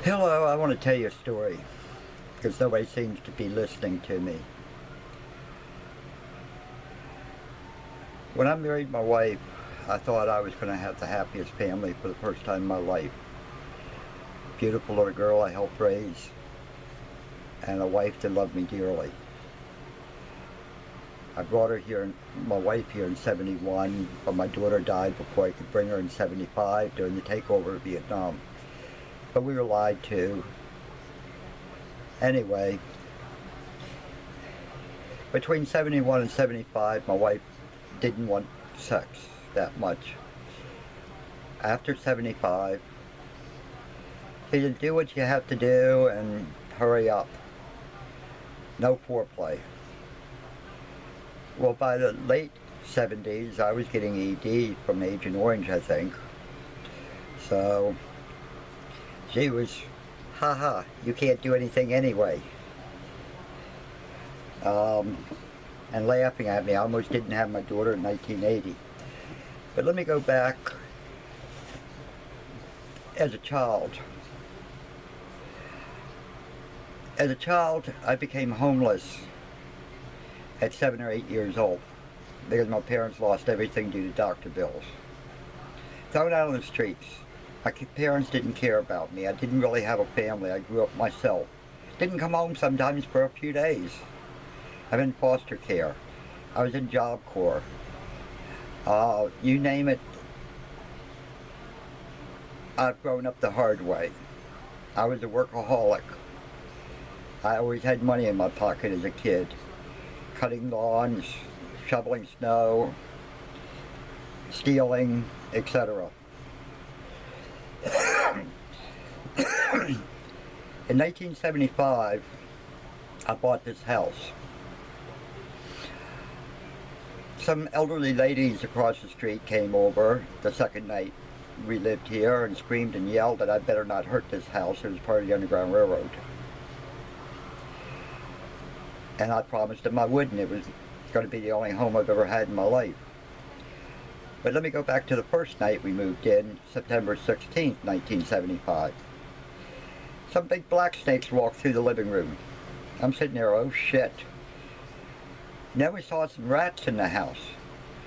Hello, I want to tell you a story because nobody seems to be listening to me. When I married my wife, I thought I was going to have the happiest family for the first time in my life. Beautiful little girl I helped raise, and a wife that loved me dearly. I brought her here, my wife here in 71, but my daughter died before I could bring her in 75 during the takeover of Vietnam. But we were lied to. Anyway, between 71 and 75, my wife didn't want sex that much. After 75, she said, do what you have to do and hurry up. No foreplay. Well, by the late 70s, I was getting ED from Agent Orange, I think. So she was, haha, you can't do anything anyway. And laughing at me. I almost didn't have my daughter in 1980. But let me go back. As a child, I became homeless at 7 or 8 years old because my parents lost everything due to doctor bills. Thrown out on the streets. My parents didn't care about me. I didn't really have a family. I grew up myself. Didn't come home sometimes for a few days. I'm in foster care. I was in Job Corps. You name it, I've grown up the hard way. I was a workaholic. I always had money in my pocket as a kid. Cutting lawns, shoveling snow, stealing, etc. In 1975, I bought this house. Some elderly ladies across the street came over the second night we lived here and screamed and yelled that I'd better not hurt this house. It was part of the Underground Railroad. And I promised them I wouldn't. It was going to be the only home I've ever had in my life. But let me go back to the first night we moved in, September 16th, 1975. Some big black snakes walked through the living room. I'm sitting there, oh shit. Then we saw some rats in the house,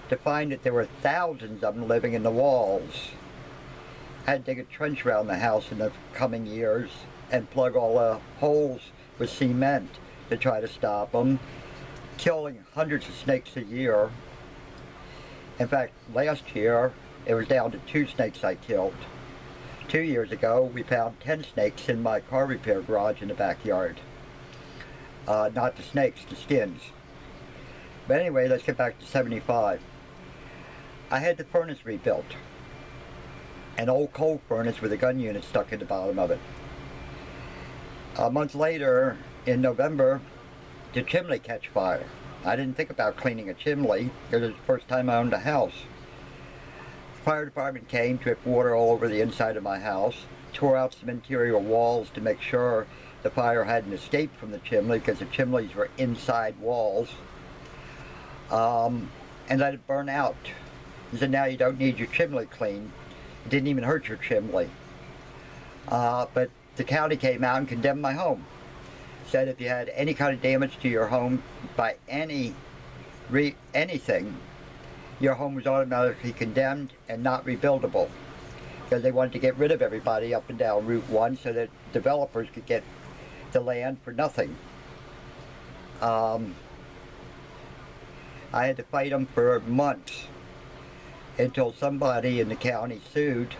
to find that there were thousands of them living in the walls. I had to dig a trench around the house in the coming years and plug all the holes with cement to try to stop them, killing hundreds of snakes a year. In fact, last year it was down to 2 snakes I killed. 2 years ago we found 10 snakes in my car repair garage in the backyard. Not the snakes, the skins. But anyway, let's get back to 75. I had the furnace rebuilt. An old coal furnace with a gun unit stuck in the bottom of it. A month later, in November, the chimney catch fire. I didn't think about cleaning a chimney because it was the first time I owned a house. The fire department came, dripped water all over the inside of my house, tore out some interior walls to make sure the fire hadn't escaped from the chimney because the chimneys were inside walls. And let it burn out. He said, now you don't need your chimney cleaned. It didn't even hurt your chimney. But the county came out and condemned my home. Said if you had any kind of damage to your home by anything, your home was automatically condemned and not rebuildable. Because they wanted to get rid of everybody up and down Route 1 so that developers could get the land for nothing. I had to fight them for months until somebody in the county sued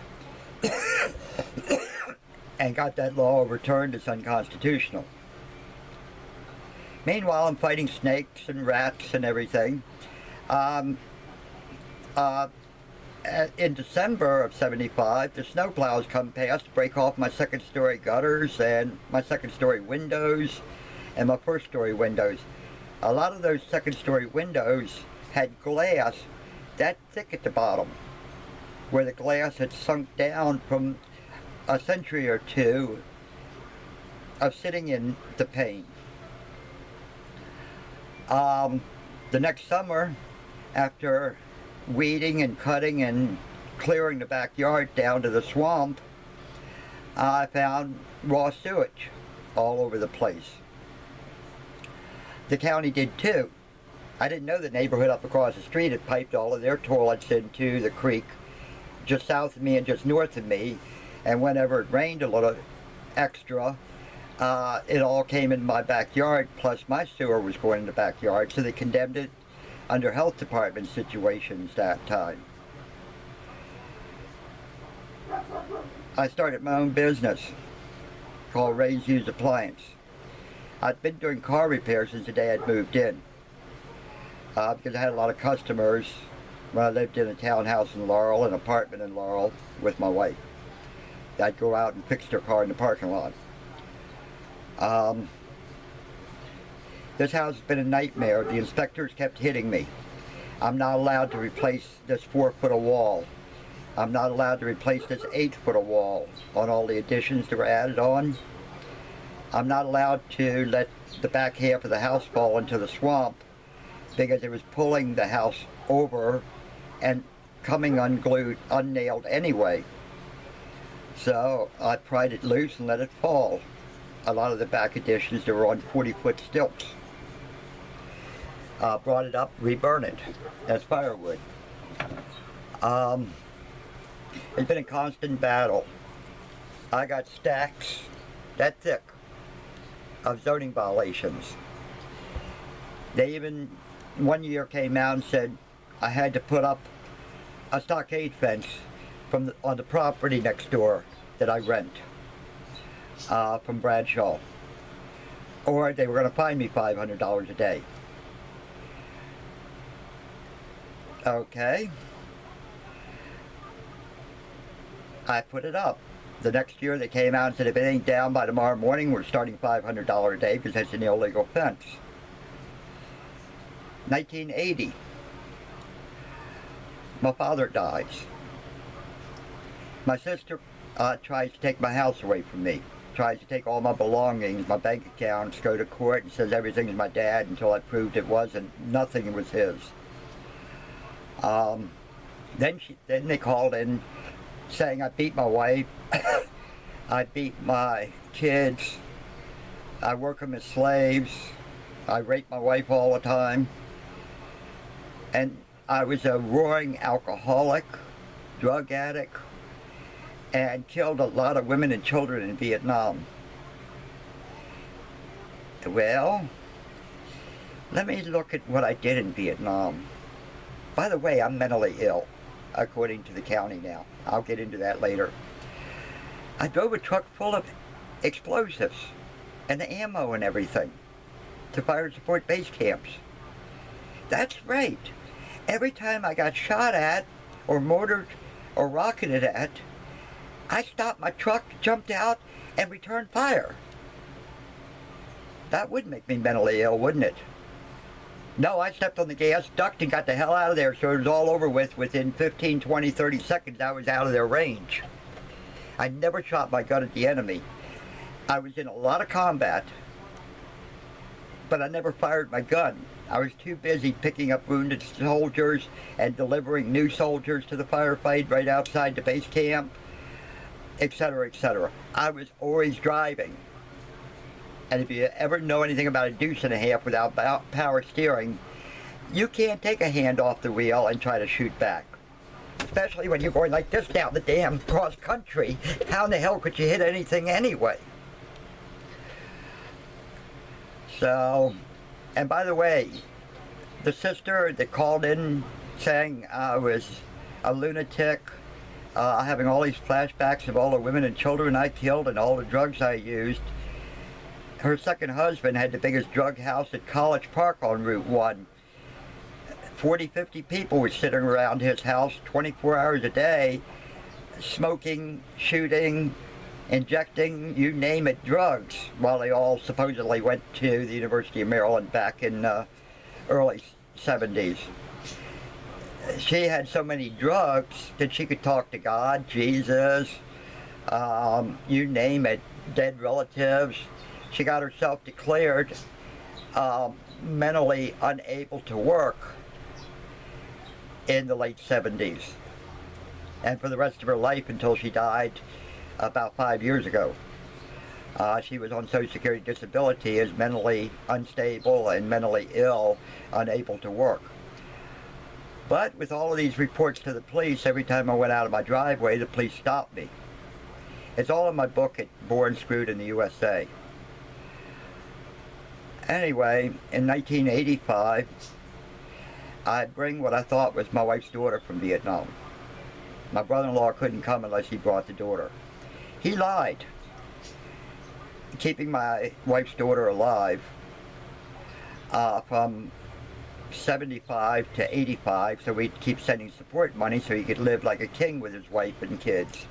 and got that law overturned as unconstitutional. Meanwhile, I'm fighting snakes and rats and everything. In December of 75, the snowplows come past to break off my second-story gutters and my second-story windows and my first-story windows. A lot of those second-story windows had glass that thick at the bottom, where the glass had sunk down from a century or two of sitting in the pane. The next summer, after weeding and cutting and clearing the backyard down to the swamp, I found raw sewage all over the place. The county did too. I didn't know the neighborhood up across the street had piped all of their toilets into the creek just south of me and just north of me, and whenever it rained a little extra, it all came in my backyard, plus my sewer was going in the backyard, so they condemned it under health department situations that time. I started my own business called Ray's Used Appliance. I'd been doing car repairs since the day I'd moved in, because I had a lot of customers when I lived in a townhouse in Laurel, an apartment in Laurel with my wife. I'd go out and fix their car in the parking lot. This house has been a nightmare. The inspectors kept hitting me. I'm not allowed to replace this 4-foot of wall. I'm not allowed to replace this 8-foot of wall on all the additions that were added on. I'm not allowed to let the back half of the house fall into the swamp because it was pulling the house over and coming unglued, unnailed anyway. So I pried it loose and let it fall. A lot of the back additions that were on 40-foot stilts. Brought it up, reburn it as firewood. It's been a constant battle. I got stacks that thick of zoning violations. They even one year came out and said I had to put up a stockade fence on the property next door that I rent from Bradshaw, or they were going to fine me $500 a day. Okay. I put it up. The next year they came out and said if it ain't down by tomorrow morning, we're starting $500 a day because that's an illegal fence. 1980. My father dies. My sister tries to take my house away from me. Tries to take all my belongings, my bank accounts, go to court and says everything's my dad until I proved it wasn't. Nothing was his. Then they called in saying I beat my wife, I beat my kids, I work them as slaves, I rape my wife all the time, and I was a roaring alcoholic, drug addict, and killed a lot of women and children in Vietnam. Well, let me look at what I did in Vietnam. By the way, I'm mentally ill, according to the county now. I'll get into that later. I drove a truck full of explosives and ammo and everything to fire support base camps. That's right. Every time I got shot at or mortared or rocketed at, I stopped my truck, jumped out, and returned fire. That would make me mentally ill, wouldn't it? No, I stepped on the gas, ducked, and got the hell out of there so it was all over with. Within 15, 20, 30 seconds, I was out of their range. I never shot my gun at the enemy. I was in a lot of combat, but I never fired my gun. I was too busy picking up wounded soldiers and delivering new soldiers to the firefight right outside the base camp, etc., etc. I was always driving. And if you ever know anything about a deuce and a half without power steering, you can't take a hand off the wheel and try to shoot back. Especially when you're going like this down the damn cross country. How in the hell could you hit anything anyway? So, and by the way, the sister that called in saying I was a lunatic, having all these flashbacks of all the women and children I killed and all the drugs I used, her second husband had the biggest drug house at College Park on Route 1. 40, 50 people were sitting around his house 24 hours a day, smoking, shooting, injecting, you name it, drugs, while they all supposedly went to the University of Maryland back in early 70s. She had so many drugs that she could talk to God, Jesus, you name it, dead relatives. She got herself declared mentally unable to work in the late 70s. And for the rest of her life until she died, about 5 years ago. She was on Social Security disability, is mentally unstable and mentally ill, unable to work. But with all of these reports to the police, every time I went out of my driveway, the police stopped me. It's all in my book at Born Screwed in the USA. Anyway, in 1985, I bring what I thought was my wife's daughter from Vietnam. My brother-in-law couldn't come unless he brought the daughter. He lied, keeping my wife's daughter alive from 75 to 85, so we'd keep sending support money so he could live like a king with his wife and kids.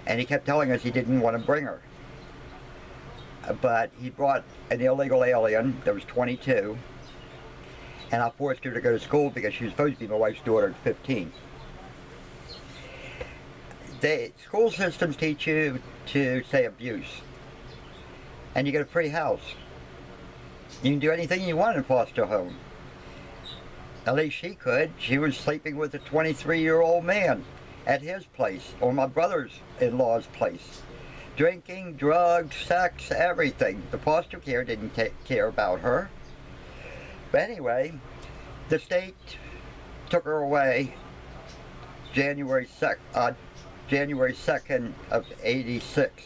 And he kept telling us he didn't want to bring her. But he brought an illegal alien that was 22, and I forced her to go to school because she was supposed to be my wife's daughter at 15. The school systems teach you to say abuse, and you get a free house. You can do anything you want in foster home. At least she could. She was sleeping with a 23-year-old man at his place, or my brother's-in-law's place. Drinking, drugs, sex, everything. The foster care didn't care about her. But anyway, the state took her away January 2nd of 86.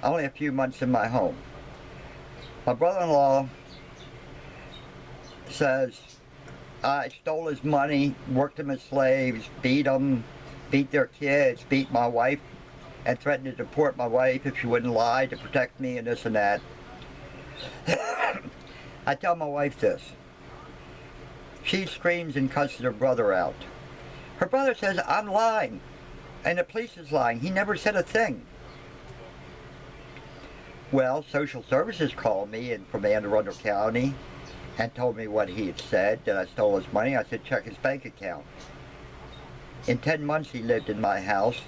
Only a few months in my home. My brother-in-law says I stole his money, worked him as slaves, beat them, beat their kids, beat my wife, and threatened to deport my wife if she wouldn't lie to protect me and this and that. I tell my wife this. She screams and cusses her brother out. Her brother says, I'm lying, and the police is lying. He never said a thing. Well, social services called me from Anne Arundel County and told me what he had said, that I stole his money. I said, check his bank account. In 10 months he lived in my house.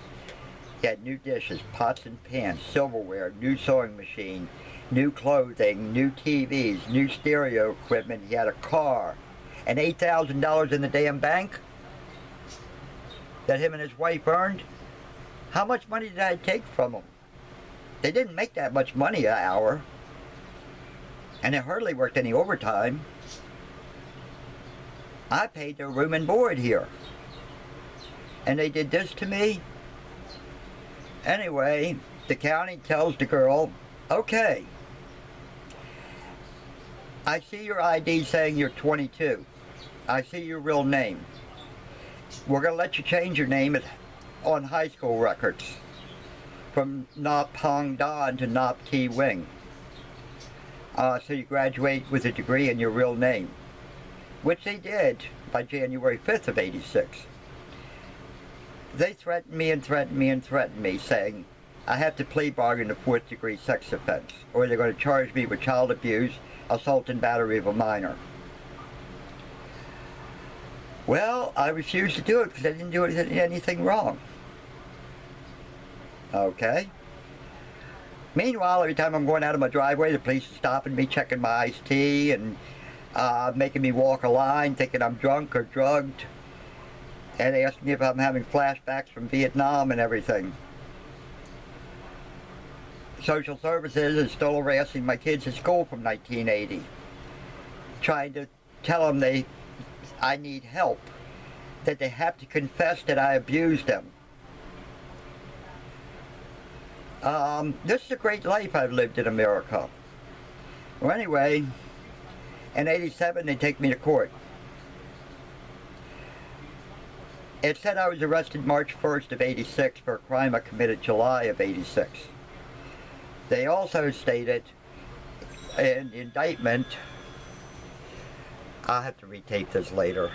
He had new dishes, pots and pans, silverware, new sewing machine, new clothing, new TVs, new stereo equipment. He had a car, and $8,000 in the damn bank that him and his wife earned. How much money did I take from them? They didn't make that much money an hour, and they hardly worked any overtime. I paid their room and board here, and they did this to me. Anyway, the county tells the girl, okay, I see your ID saying you're 22. I see your real name. We're going to let you change your name on high school records from Nop Hong Dan to Nop T Wing. So you graduate with a degree in your real name, which they did by January 5th of 86. They threatened me and threatened me and threatened me, saying I have to plea bargain a 4th degree sex offense, or they're going to charge me with child abuse, assault and battery of a minor. Well, I refused to do it because I didn't do anything wrong. Okay. Meanwhile, every time I'm going out of my driveway, the police are stopping me, checking my iced tea, and making me walk a line, thinking I'm drunk or drugged. And they ask me if I'm having flashbacks from Vietnam and everything. Social services is still harassing my kids at school from 1980. Trying to tell them I need help. That they have to confess that I abused them. This is a great life I've lived in America. Well, anyway, in 87 they take me to court. It said I was arrested March 1st of 86 for a crime I committed July of 86. They also stated in the indictment, I'll have to retape this later.